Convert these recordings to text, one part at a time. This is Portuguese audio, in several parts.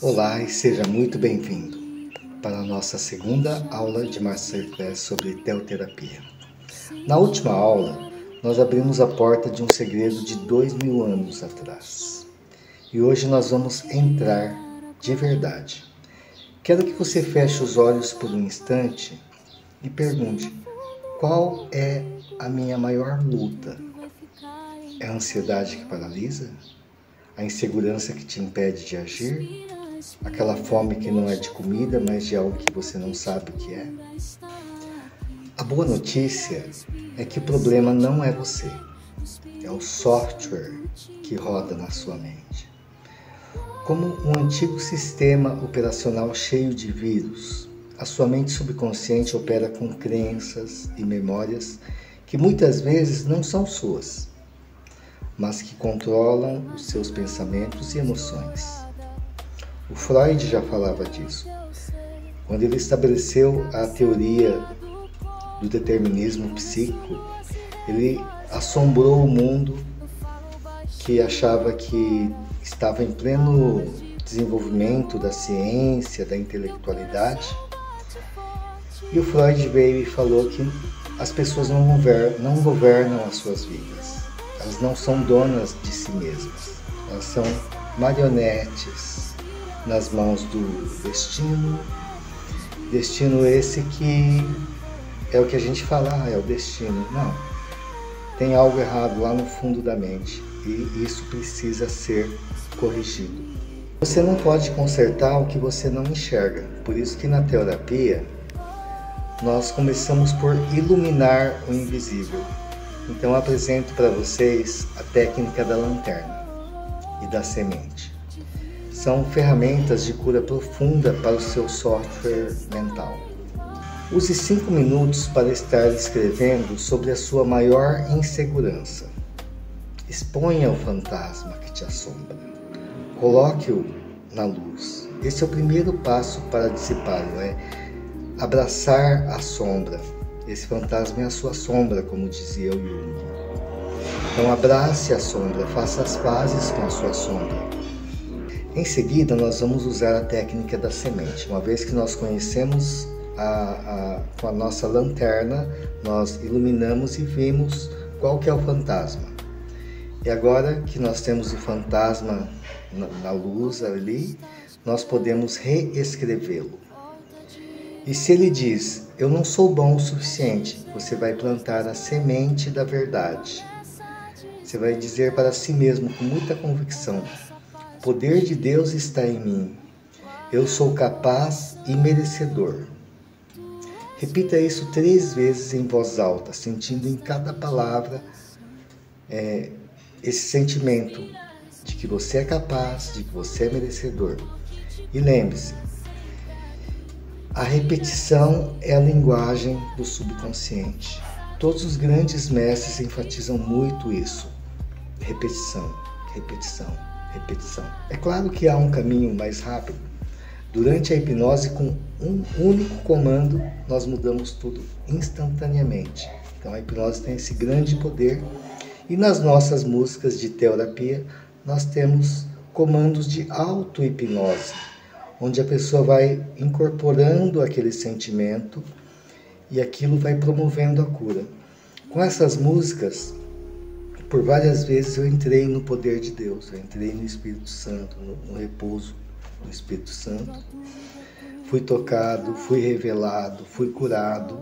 Olá e seja muito bem-vindo para a nossa segunda aula de Masterclass sobre teoterapia. Na última aula, nós abrimos a porta de um segredo de 2000 anos atrás. E hoje nós vamos entrar de verdade. Quero que você feche os olhos por um instante e pergunte: qual é a minha maior luta? É a ansiedade que paralisa? A insegurança que te impede de agir? Aquela fome que não é de comida, mas de algo que você não sabe o que é? A boa notícia é que o problema não é você, é o software que roda na sua mente. Como um antigo sistema operacional cheio de vírus, a sua mente subconsciente opera com crenças e memórias que muitas vezes não são suas, mas que controlam os seus pensamentos e emoções. O Freud já falava disso, quando ele estabeleceu a teoria do determinismo psíquico. Ele assombrou o mundo que achava que estava em pleno desenvolvimento da ciência, da intelectualidade. E o Freud veio e falou que as pessoas não governam as suas vidas. Elas não são donas de si mesmas. Elas são marionetes nas mãos do destino. Destino esse que é o que a gente fala, é o destino. Não. Tem algo errado lá no fundo da mente e isso precisa ser corrigido. Você não pode consertar o que você não enxerga. Por isso que na terapia nós começamos por iluminar o invisível. Então eu apresento para vocês a técnica da lanterna e da semente. São ferramentas de cura profunda para o seu software mental. Use 5 minutos para estar escrevendo sobre a sua maior insegurança. Exponha o fantasma que te assombra. Coloque-o na luz. Esse é o primeiro passo para dissipá-lo, é abraçar a sombra. Esse fantasma é a sua sombra, como dizia o Jung. Então abrace a sombra, faça as pazes com a sua sombra. Em seguida, nós vamos usar a técnica da semente. Uma vez que nós conhecemos com a nossa lanterna, nós iluminamos e vimos qual que é o fantasma. E agora que nós temos o fantasma na luz ali, nós podemos reescrevê-lo. E se ele diz: eu não sou bom o suficiente, você vai plantar a semente da verdade. Você vai dizer para si mesmo com muita convicção: o poder de Deus está em mim. Eu sou capaz e merecedor. Repita isso 3 vezes em voz alta, sentindo em cada palavra esse sentimento de que você é capaz, de que você é merecedor. E lembre-se, a repetição é a linguagem do subconsciente. Todos os grandes mestres enfatizam muito isso. Repetição, repetição, repetição. É claro que há um caminho mais rápido. Durante a hipnose, com um único comando, nós mudamos tudo instantaneamente. Então a hipnose tem esse grande poder. E nas nossas músicas de terapia, nós temos comandos de auto-hipnose, onde a pessoa vai incorporando aquele sentimento e aquilo vai promovendo a cura. Com essas músicas, por várias vezes eu entrei no poder de Deus, eu entrei no Espírito Santo, no repouso do Espírito Santo. Fui tocado, fui revelado, fui curado.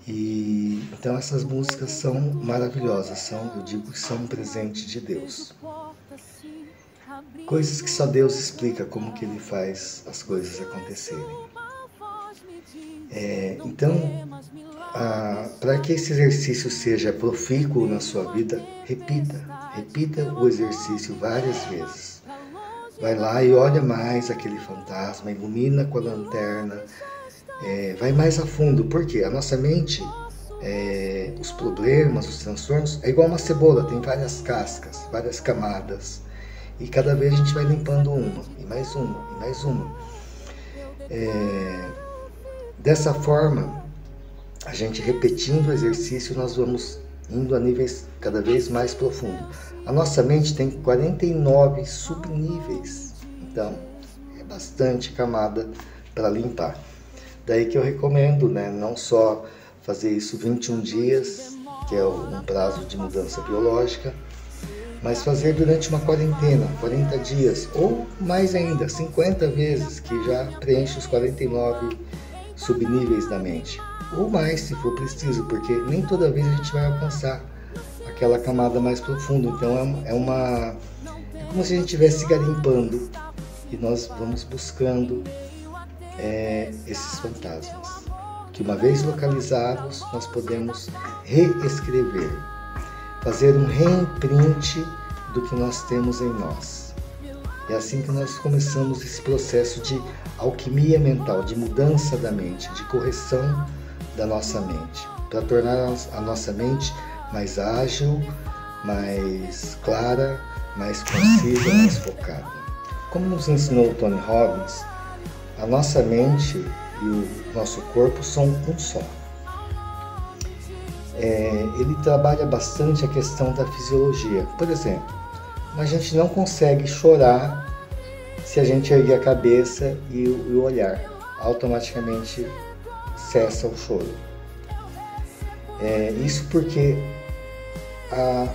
E então essas músicas são maravilhosas, eu digo que são um presente de Deus. Coisas que só Deus explica como que Ele faz as coisas acontecerem. Então, para que esse exercício seja profícuo na sua vida, repita o exercício várias vezes. Vai lá e olha mais aquele fantasma, ilumina com a lanterna, vai mais a fundo, porque a nossa mente, os problemas, os transtornos, é igual uma cebola, tem várias cascas, várias camadas. E cada vez a gente vai limpando uma, e mais uma, e mais uma. Dessa forma, a gente repetindo o exercício, nós vamos indo a níveis cada vez mais profundos. A nossa mente tem 49 subníveis. Então, é bastante camada para limpar. Daí que eu recomendo, né, não só fazer isso 21 dias, que é um prazo de mudança biológica, mas fazer durante uma quarentena, 40 dias, ou mais ainda, 50 vezes, que já preenche os 49 subníveis da mente. Ou mais, se for preciso, porque nem toda vez a gente vai alcançar aquela camada mais profunda. Então é como se a gente estivesse garimpando e nós vamos buscando esses fantasmas, que uma vez localizados, nós podemos reescrever, fazer um reimprint do que nós temos em nós. É assim que nós começamos esse processo de alquimia mental, de mudança da mente, de correção da nossa mente, para tornar a nossa mente mais ágil, mais clara, mais concisa, mais focada. Como nos ensinou o Tony Robbins, a nossa mente e o nosso corpo são um só. Ele trabalha bastante a questão da fisiologia. Por exemplo, a gente não consegue chorar se a gente erguer a cabeça e o olhar. Automaticamente cessa o choro. Isso porque a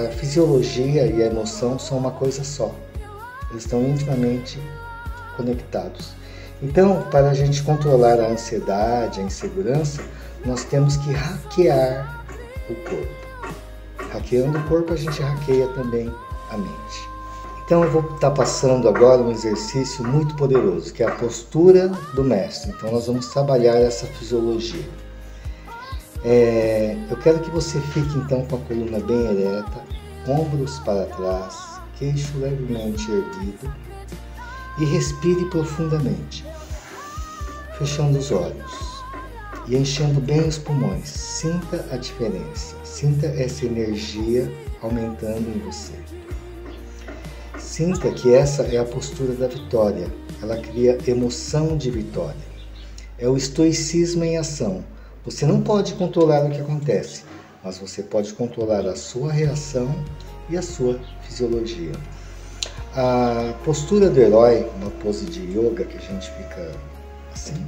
fisiologia e a emoção são uma coisa só. Eles estão intimamente conectados. Então, para a gente controlar a ansiedade, a insegurança, nós temos que hackear o corpo. Hackeando o corpo, a gente hackeia também a mente. Então eu vou estar passando agora um exercício muito poderoso, que é a postura do mestre. Então nós vamos trabalhar essa fisiologia. Eu quero que você fique então com a coluna bem ereta, ombros para trás, queixo levemente erguido e respire profundamente, fechando os olhos e enchendo bem os pulmões. Sinta a diferença, sinta essa energia aumentando em você. Sinta que essa é a postura da vitória, ela cria emoção de vitória. É o estoicismo em ação. Você não pode controlar o que acontece, mas você pode controlar a sua reação e a sua fisiologia. A postura do herói, uma pose de yoga que a gente fica assim,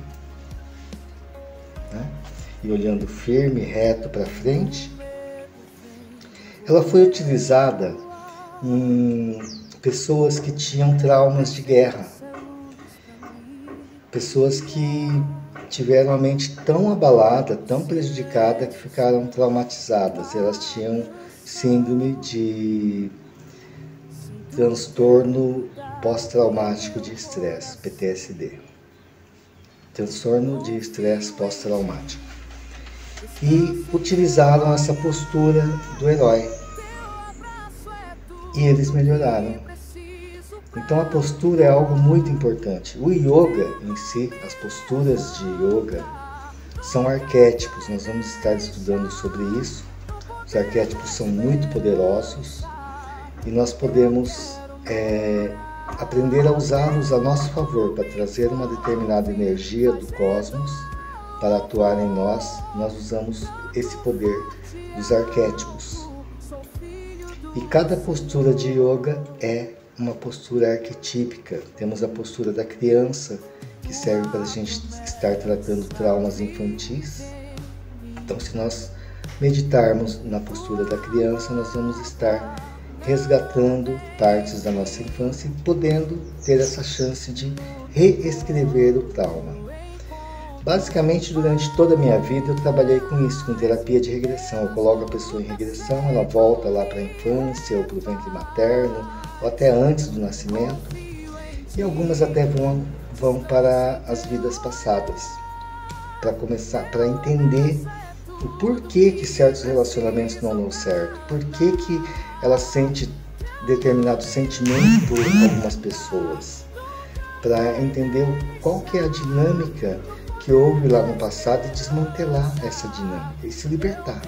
né? E olhando firme, reto para frente, ela foi utilizada em pessoas que tinham traumas de guerra, pessoas que tiveram a mente tão abalada, tão prejudicada, que ficaram traumatizadas. Elas tinham síndrome de transtorno pós-traumático de estresse, PTSD. Transtorno de estresse pós-traumático. E utilizaram essa postura do herói. E eles melhoraram. Então a postura é algo muito importante. O yoga em si, as posturas de yoga, são arquétipos. Nós vamos estar estudando sobre isso. Os arquétipos são muito poderosos e nós podemos aprender a usá-los a nosso favor para trazer uma determinada energia do cosmos para atuar em nós. Nós usamos esse poder dos arquétipos. E cada postura de yoga é uma postura arquetípica. Temos a postura da criança, que serve para a gente estar tratando traumas infantis. Então, se nós meditarmos na postura da criança, nós vamos estar resgatando partes da nossa infância e podendo ter essa chance de reescrever o trauma. Basicamente, durante toda a minha vida, eu trabalhei com isso, com terapia de regressão. Eu coloco a pessoa em regressão, ela volta lá para a infância ou para o ventre materno, ou até antes do nascimento, e algumas até vão para as vidas passadas, para entender o porquê que certos relacionamentos não dão certo, porquê que ela sente determinado sentimento por algumas pessoas, para entender qual que é a dinâmica que houve lá no passado e desmantelar essa dinâmica e se libertar.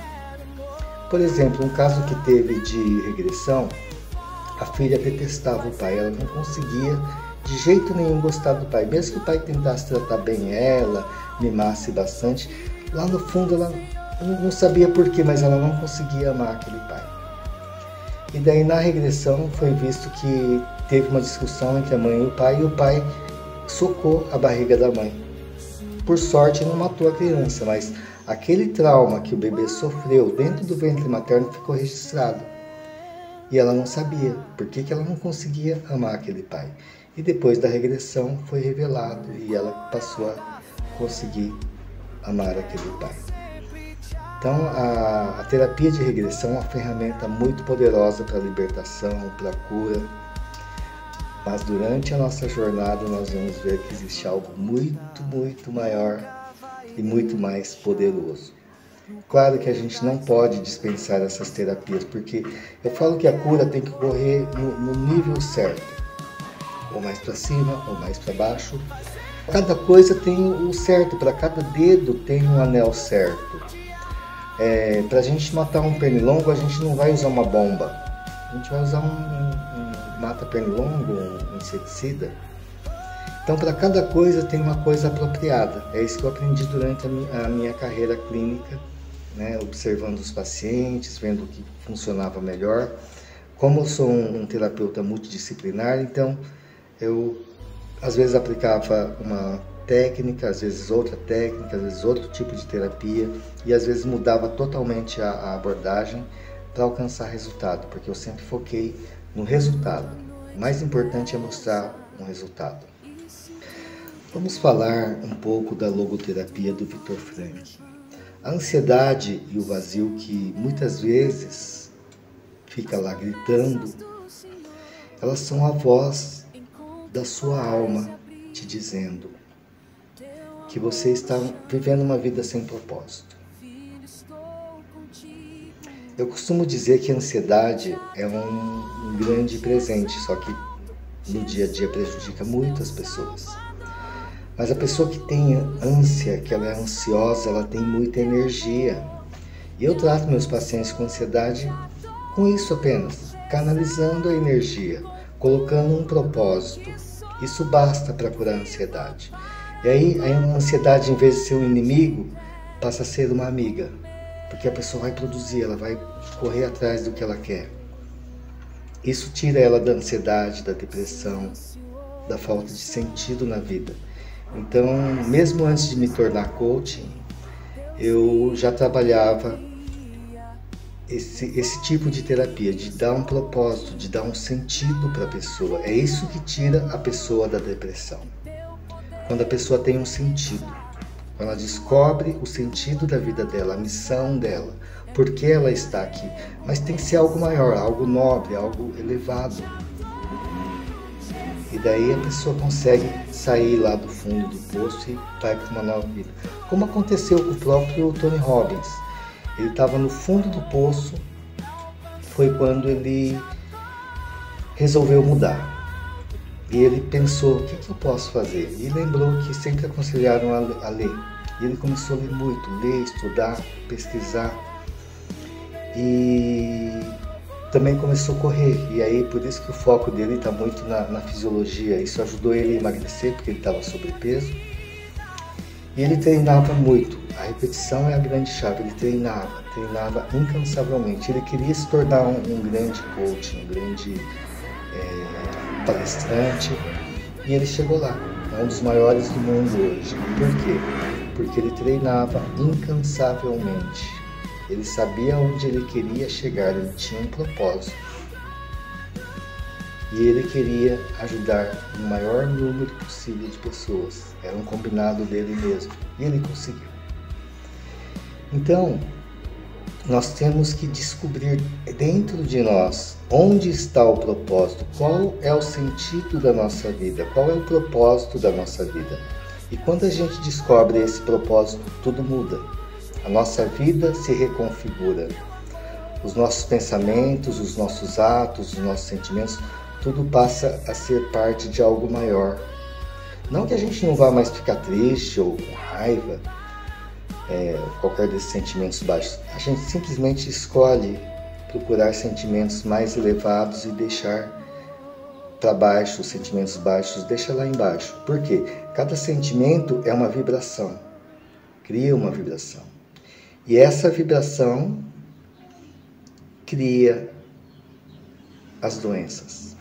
Por exemplo, um caso que teve de regressão, a filha detestava o pai, ela não conseguia de jeito nenhum gostar do pai, mesmo que o pai tentasse tratar bem ela, mimasse bastante, lá no fundo ela não sabia porquê, mas ela não conseguia amar aquele pai. E daí na regressão foi visto que teve uma discussão entre a mãe e o pai socou a barriga da mãe. Por sorte não matou a criança, mas aquele trauma que o bebê sofreu dentro do ventre materno ficou registrado. E ela não sabia por que ela não conseguia amar aquele pai. E depois da regressão foi revelado e ela passou a conseguir amar aquele pai. Então a terapia de regressão é uma ferramenta muito poderosa para a libertação, para a cura. Mas durante a nossa jornada nós vamos ver que existe algo muito, muito maior e muito mais poderoso. Claro que a gente não pode dispensar essas terapias, porque eu falo que a cura tem que ocorrer no nível certo, ou mais para cima, ou mais para baixo. Cada coisa tem o certo, para cada dedo tem um anel certo. Para a gente matar um pernilongo, a gente não vai usar uma bomba, a gente vai usar um mata-pernilongo, um inseticida. Então, para cada coisa tem uma coisa apropriada. É isso que eu aprendi durante a minha carreira clínica, né? Observando os pacientes, vendo o que funcionava melhor. Como eu sou um terapeuta multidisciplinar, então eu às vezes aplicava uma técnica, às vezes outra técnica, às vezes outro tipo de terapia, e às vezes mudava totalmente a abordagem para alcançar resultado, porque eu sempre foquei no resultado. O mais importante é mostrar um resultado. Vamos falar um pouco da logoterapia do Viktor Frankl. A ansiedade e o vazio que muitas vezes fica lá gritando, elas são a voz da sua alma te dizendo que você está vivendo uma vida sem propósito. Eu costumo dizer que a ansiedade é um grande presente, só que no dia a dia prejudica muito as pessoas. Mas a pessoa que tem ânsia, que ela é ansiosa, ela tem muita energia. E eu trato meus pacientes com ansiedade com isso apenas, canalizando a energia, colocando um propósito. Isso basta para curar a ansiedade. E aí a ansiedade, em vez de ser um inimigo, passa a ser uma amiga. Porque a pessoa vai produzir, ela vai correr atrás do que ela quer. Isso tira ela da ansiedade, da depressão, da falta de sentido na vida. Então, mesmo antes de me tornar coaching, eu já trabalhava esse tipo de terapia, de dar um propósito, de dar um sentido para a pessoa. É isso que tira a pessoa da depressão. Quando a pessoa tem um sentido, quando ela descobre o sentido da vida dela, a missão dela, por que ela está aqui. Mas tem que ser algo maior, algo nobre, algo elevado. E daí a pessoa consegue sair lá do fundo do poço e vai para uma nova vida. Como aconteceu com o próprio Tony Robbins. Ele estava no fundo do poço, foi quando ele resolveu mudar. E ele pensou, o que eu posso fazer? E lembrou que sempre aconselharam a ler. E ele começou a ler muito, ler, estudar, pesquisar. E também começou a correr, e aí por isso que o foco dele está muito na fisiologia. Isso ajudou ele a emagrecer, porque ele estava sobrepeso. E ele treinava muito, a repetição é a grande chave. Ele treinava incansavelmente. Ele queria se tornar um grande coach, um grande palestrante, e ele chegou lá. É um dos maiores do mundo hoje. Por quê? Porque ele treinava incansavelmente. Ele sabia onde ele queria chegar, ele tinha um propósito. E ele queria ajudar o maior número possível de pessoas. Era um combinado dele mesmo. E ele conseguiu. Então, nós temos que descobrir dentro de nós onde está o propósito, qual é o sentido da nossa vida, qual é o propósito da nossa vida. E quando a gente descobre esse propósito, tudo muda. A nossa vida se reconfigura. Os nossos pensamentos, os nossos atos, os nossos sentimentos, tudo passa a ser parte de algo maior. Não que a gente não vá mais ficar triste ou com raiva, qualquer desses sentimentos baixos. A gente simplesmente escolhe procurar sentimentos mais elevados e deixar para baixo os sentimentos baixos, deixa lá embaixo. Por quê? Cada sentimento é uma vibração, cria uma vibração. E essa vibração cria as doenças.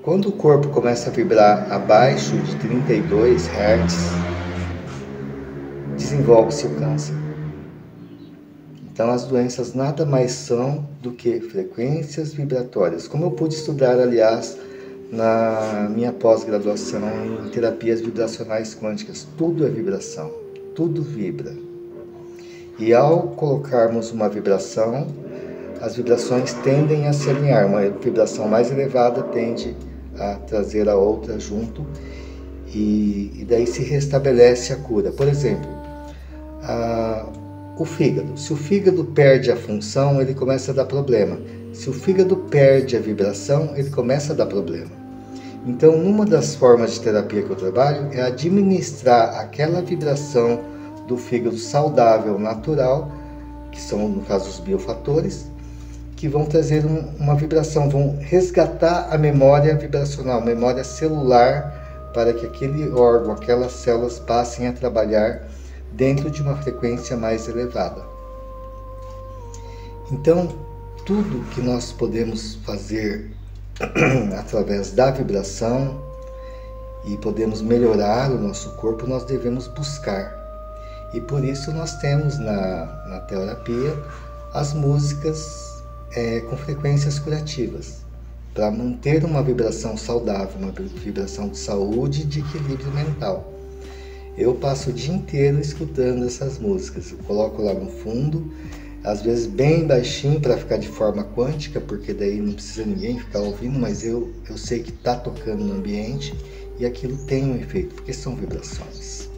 Quando o corpo começa a vibrar abaixo de 32 Hz, desenvolve-se o câncer. Então as doenças nada mais são do que frequências vibratórias. Como eu pude estudar, aliás, na minha pós-graduação em terapias vibracionais quânticas, tudo é vibração, tudo vibra. E ao colocarmos uma vibração, as vibrações tendem a se alinhar. Uma vibração mais elevada tende a trazer a outra junto e daí se restabelece a cura. Por exemplo, o fígado. Se o fígado perde a função, ele começa a dar problema. Se o fígado perde a vibração, ele começa a dar problema. Então, uma das formas de terapia que eu trabalho é administrar aquela vibração do fígado saudável, natural, que são, no caso, os biofatores, que vão trazer uma vibração, vão resgatar a memória vibracional, a memória celular, para que aquele órgão, aquelas células passem a trabalhar dentro de uma frequência mais elevada. Então, tudo que nós podemos fazer através da vibração e podemos melhorar o nosso corpo, nós devemos buscar. E por isso nós temos na terapia as músicas com frequências curativas, para manter uma vibração saudável, uma vibração de saúde e de equilíbrio mental. Eu passo o dia inteiro escutando essas músicas, eu coloco lá no fundo, às vezes bem baixinho para ficar de forma quântica, porque daí não precisa ninguém ficar ouvindo, mas eu sei que está tocando no ambiente e aquilo tem um efeito, porque são vibrações.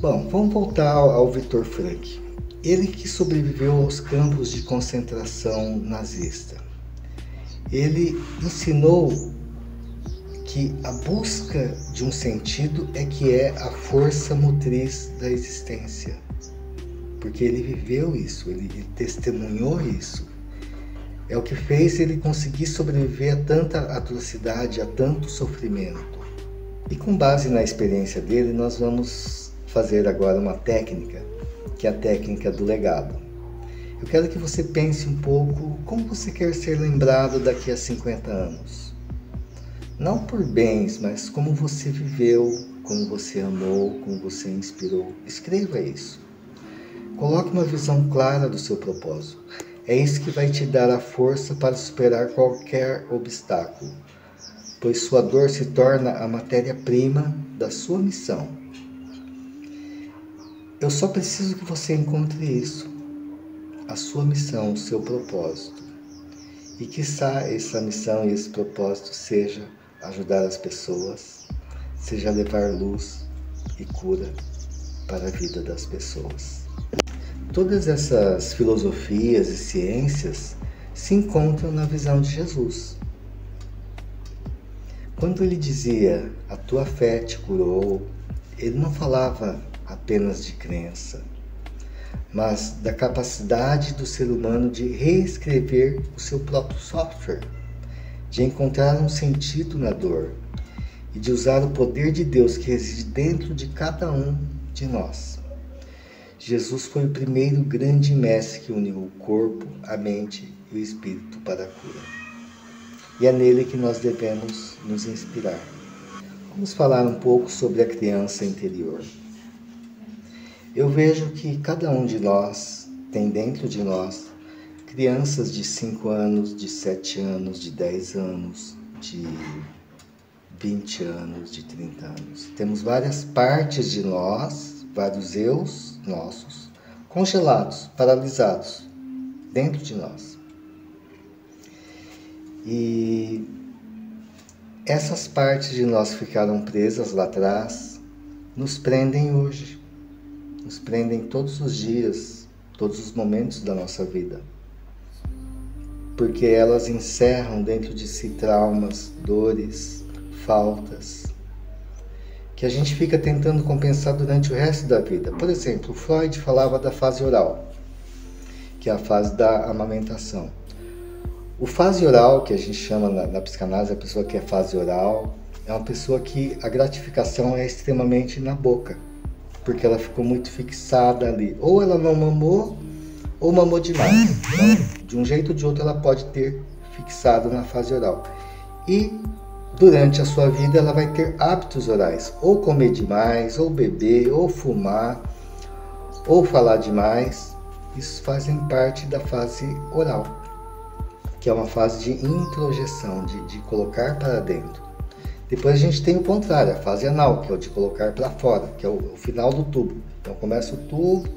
Bom, vamos voltar ao Viktor Frankl. Ele que sobreviveu aos campos de concentração nazista. Ele ensinou que a busca de um sentido é a força motriz da existência. Porque ele viveu isso, ele testemunhou isso. É o que fez ele conseguir sobreviver a tanta atrocidade, a tanto sofrimento. E com base na experiência dele, nós vamos fazer agora uma técnica, que é a técnica do legado. Eu quero que você pense um pouco como você quer ser lembrado daqui a 50 anos. Não por bens, mas como você viveu, como você amou, como você inspirou. Escreva isso. Coloque uma visão clara do seu propósito. É isso que vai te dar a força para superar qualquer obstáculo, pois sua dor se torna a matéria-prima da sua missão. Eu só preciso que você encontre isso, a sua missão, o seu propósito. E quiçá essa missão e esse propósito seja ajudar as pessoas, seja levar luz e cura para a vida das pessoas. Todas essas filosofias e ciências se encontram na visão de Jesus. Quando ele dizia, a tua fé te curou, ele não falava apenas de crença, mas da capacidade do ser humano de reescrever o seu próprio software, de encontrar um sentido na dor e de usar o poder de Deus que reside dentro de cada um de nós. Jesus foi o primeiro grande mestre que uniu o corpo, a mente e o espírito para a cura. E é nele que nós devemos nos inspirar. Vamos falar um pouco sobre a criança interior. Eu vejo que cada um de nós tem dentro de nós crianças de 5 anos, de 7 anos, de 10 anos, de 20 anos, de 30 anos. Temos várias partes de nós, vários eus nossos, congelados, paralisados dentro de nós. E essas partes de nós ficaram presas lá atrás, nos prendem hoje. Nos prendem todos os dias, todos os momentos da nossa vida. Porque elas encerram dentro de si traumas, dores, faltas, que a gente fica tentando compensar durante o resto da vida. Por exemplo, Freud falava da fase oral, que é a fase da amamentação. O fase oral, que a gente chama na psicanálise, a pessoa que é fase oral, é uma pessoa que a gratificação é extremamente na boca, porque ela ficou muito fixada ali. Ou ela não mamou, ou mamou demais. Então, de um jeito ou de outro, ela pode ter fixado na fase oral. e durante a sua vida ela vai ter hábitos orais, ou comer demais, ou beber, ou fumar, ou falar demais. Isso fazem parte da fase oral, que é uma fase de introjeção, de colocar para dentro. Depois a gente tem o contrário, a fase anal, que é o de colocar para fora, que é o final do tubo. Então começa o tubo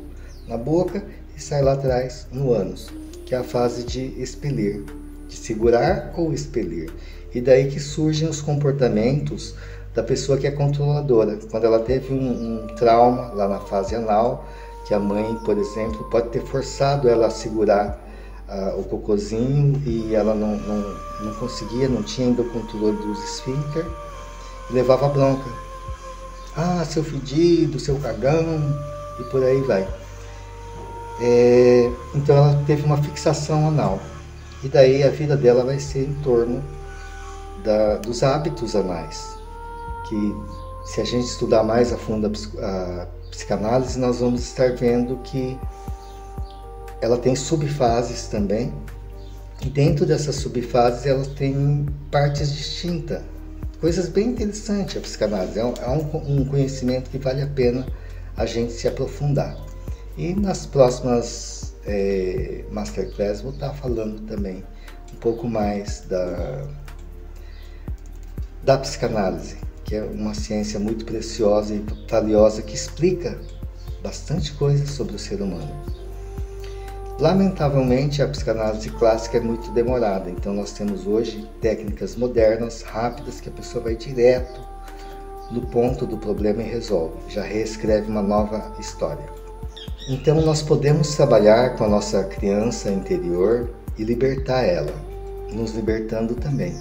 na boca e sai lá atrás no ânus, que é a fase de expelir, de segurar ou expelir. E daí que surgem os comportamentos da pessoa que é controladora. Quando ela teve um trauma lá na fase anal, que a mãe, por exemplo, pode ter forçado ela a segurar o cocôzinho e ela não conseguia, não tinha ainda o controle dos esfíncter, e levava bronca. Ah, seu fedido, seu cagão, e por aí vai. Então ela teve uma fixação anal. E daí a vida dela vai ser em torno dos hábitos anais. Que se a gente estudar mais a fundo a psicanálise, nós vamos estar vendo que ela tem subfases também. E dentro dessas subfases ela tem partes distintas. Coisas bem interessantes a psicanálise. É um conhecimento que vale a pena a gente se aprofundar. E nas próximas Masterclass vou estar falando também um pouco mais da psicanálise, que é uma ciência muito preciosa e valiosa que explica bastante coisa sobre o ser humano. Lamentavelmente, a psicanálise clássica é muito demorada, então nós temos hoje técnicas modernas, rápidas, que a pessoa vai direto no ponto do problema e resolve, já reescreve uma nova história. Então nós podemos trabalhar com a nossa criança interior e libertar ela, nos libertando também.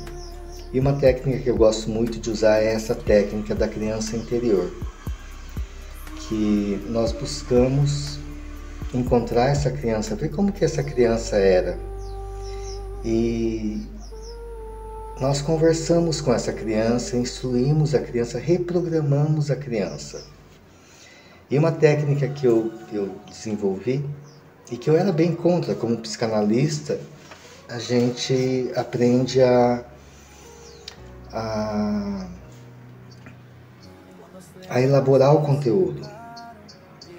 E uma técnica que eu gosto muito de usar é essa técnica da criança interior, que nós buscamos encontrar essa criança, ver como que essa criança era, e nós conversamos com essa criança, instruímos a criança, reprogramamos a criança. E uma técnica que eu desenvolvi e que eu era bem contra como psicanalista, a gente aprende a elaborar o conteúdo,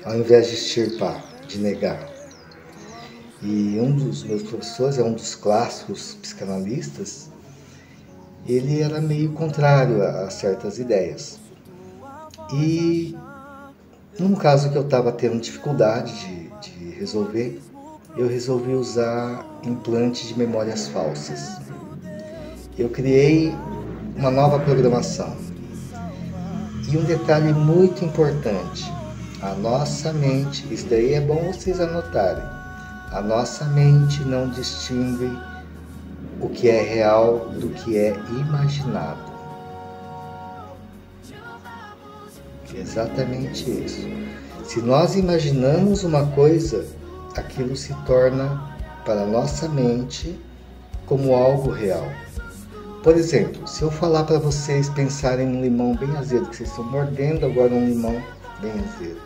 ao invés de extirpar, de negar. E um dos meus professores, é um dos clássicos psicanalistas, ele era meio contrário a certas ideias. E num caso que eu estava tendo dificuldade de resolver, eu resolvi usar implante de memórias falsas. Eu criei uma nova programação. E um detalhe muito importante, a nossa mente, isso daí é bom vocês anotarem, a nossa mente não distingue o que é real do que é imaginado. Exatamente isso. Se nós imaginamos uma coisa, aquilo se torna para a nossa mente como algo real. Por exemplo, se eu falar para vocês pensarem num limão bem azedo, que vocês estão mordendo agora um limão bem azedo,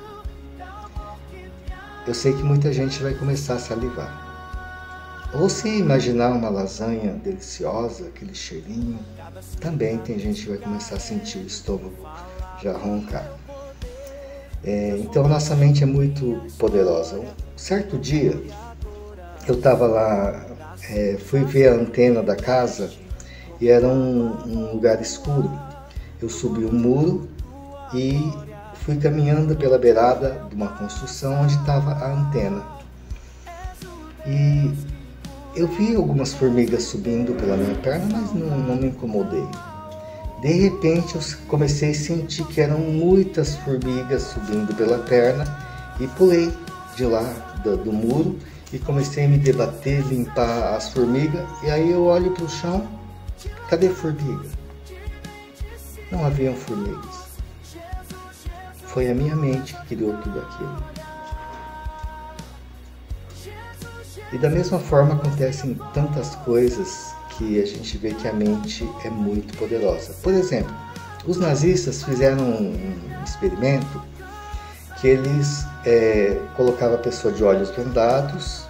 eu sei que muita gente vai começar a salivar. Ou se imaginar uma lasanha deliciosa, aquele cheirinho, também tem gente que vai começar a sentir o estômago já roncar. Então a nossa mente é muito poderosa. Um certo dia, eu estava lá, fui ver a antena da casa e era um lugar escuro. Eu subi um muro e fui caminhando pela beirada de uma construção onde estava a antena. E eu vi algumas formigas subindo pela minha perna, mas não me incomodei. De repente eu comecei a sentir que eram muitas formigas subindo pela perna e pulei de lá do muro e comecei a me debater, limpar as formigas. E aí eu olho para o chão, cadê formiga? Não haviam formigas. Foi a minha mente que criou tudo aquilo. E da mesma forma acontecem tantas coisas que a gente vê que a mente é muito poderosa. Por exemplo, os nazistas fizeram um experimento que eles colocavam a pessoa de olhos vendados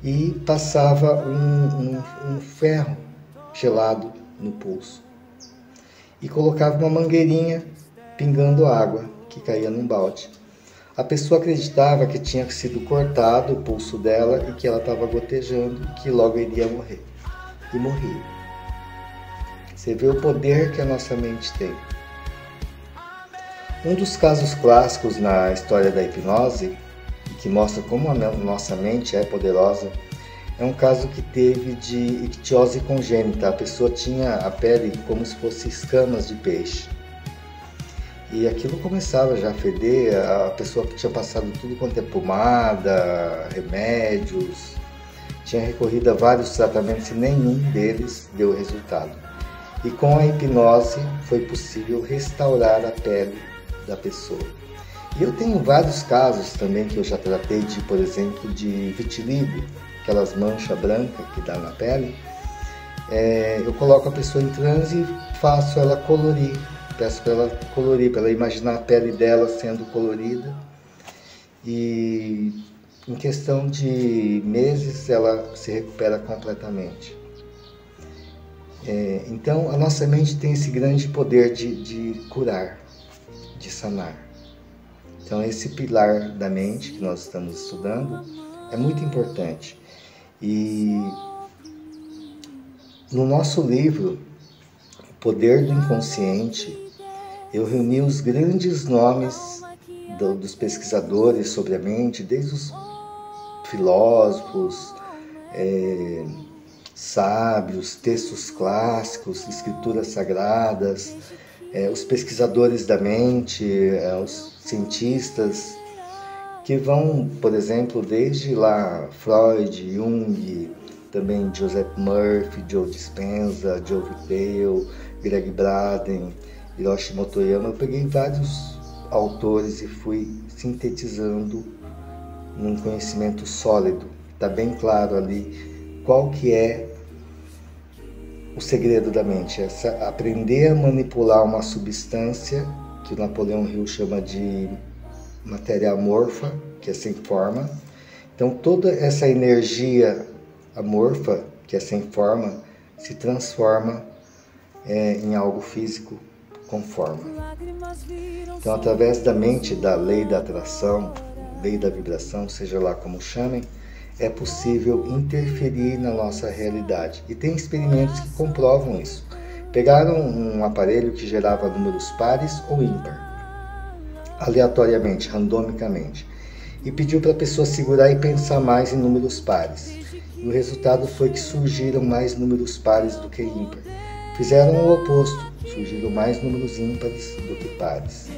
e passava um ferro gelado no pulso. E colocava uma mangueirinha pingando água que caía num balde. A pessoa acreditava que tinha sido cortado o pulso dela e que ela estava gotejando e que logo iria morrer. E morria. Você vê o poder que a nossa mente tem. Um dos casos clássicos na história da hipnose, que mostra como a nossa mente é poderosa, é um caso que teve de ictiose congênita. A pessoa tinha a pele como se fosse escamas de peixe. E aquilo começava já a feder, a pessoa que tinha passado tudo quanto é pomada, remédios, tinha recorrido a vários tratamentos e nenhum deles deu resultado. E com a hipnose foi possível restaurar a pele da pessoa. E eu tenho vários casos também que eu já tratei de, por exemplo, de vitiligo, aquelas manchas brancas que dá na pele. Eu coloco a pessoa em transe e faço ela colorir. Peço para ela colorir, para ela imaginar a pele dela sendo colorida. E em questão de meses ela se recupera completamente. Então a nossa mente tem esse grande poder de curar, de sanar. Então esse pilar da mente que nós estamos estudando é muito importante. E no nosso livro, O Poder do Inconsciente, eu reuni os grandes nomes dos pesquisadores sobre a mente, desde os filósofos, sábios, textos clássicos, escrituras sagradas, os pesquisadores da mente, os cientistas, que vão, por exemplo, desde lá Freud, Jung, também Joseph Murphy, Joe Dispenza, Joe Vitale, Greg Braden, Hiroshi Motoyama. Eu peguei vários autores e fui sintetizando num conhecimento sólido. Está bem claro ali qual que é o segredo da mente. Aprender a manipular uma substância que o Napoleão Hill chama de matéria amorfa, que é sem forma. Então toda essa energia amorfa, que é sem forma, se transforma em algo físico com forma. Então, através da mente, da lei da atração, lei da vibração, seja lá como chamem, é possível interferir na nossa realidade. E tem experimentos que comprovam isso. Pegaram um aparelho que gerava números pares ou ímpar, aleatoriamente, randomicamente, e pediu para a pessoa segurar e pensar mais em números pares. E o resultado foi que surgiram mais números pares do que ímpar. Fizeram o oposto, surgiram mais números ímpares do que pares.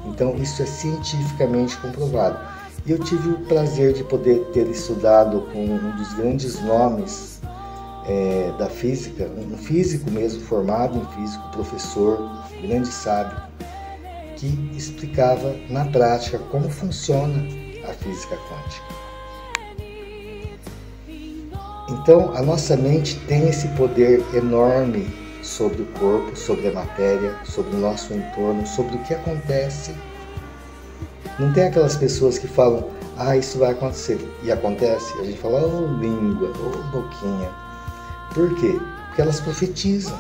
Então isso é cientificamente comprovado. E eu tive o prazer de poder ter estudado com um dos grandes nomes da física, um físico mesmo, formado em físico, professor, grande sábio, que explicava na prática como funciona a física quântica. Então a nossa mente tem esse poder enorme sobre o corpo, sobre a matéria, sobre o nosso entorno, sobre o que acontece. Não tem aquelas pessoas que falam, isso vai acontecer, e acontece, a gente fala, língua, boquinha. Por quê? Porque elas profetizam.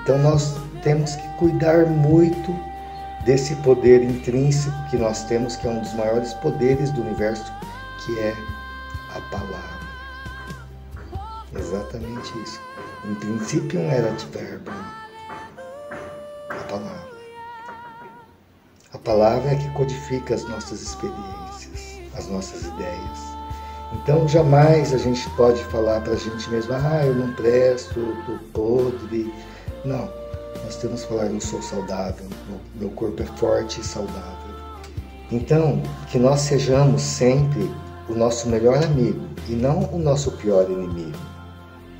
Então nós temos que cuidar muito desse poder intrínseco que nós temos, que é um dos maiores poderes do universo, que é a palavra. Exatamente isso. Em princípio era de verbo, a palavra. A palavra é que codifica as nossas experiências, as nossas ideias. Então jamais a gente pode falar para a gente mesmo, eu não presto, eu estou podre. Não, nós temos que falar, eu sou saudável, meu corpo é forte e saudável. Então, que nós sejamos sempre o nosso melhor amigo e não o nosso pior inimigo.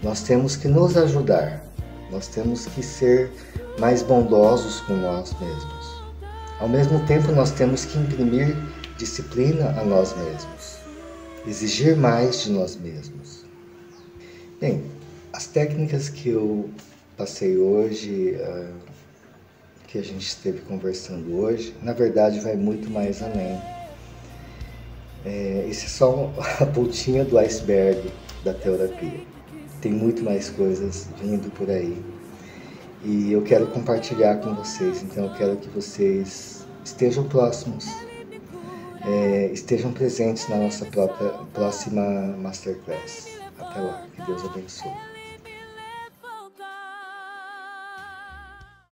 Nós temos que nos ajudar, nós temos que ser mais bondosos com nós mesmos. Ao mesmo tempo, nós temos que imprimir disciplina a nós mesmos, exigir mais de nós mesmos. Bem, as técnicas que eu passei hoje, que a gente esteve conversando hoje, na verdade vai muito mais além. Isso é só a pontinha do iceberg da terapia. Tem muito mais coisas vindo por aí. e eu quero compartilhar com vocês. Então eu quero que vocês estejam próximos, estejam presentes na nossa próxima Masterclass. Até lá, que Deus abençoe.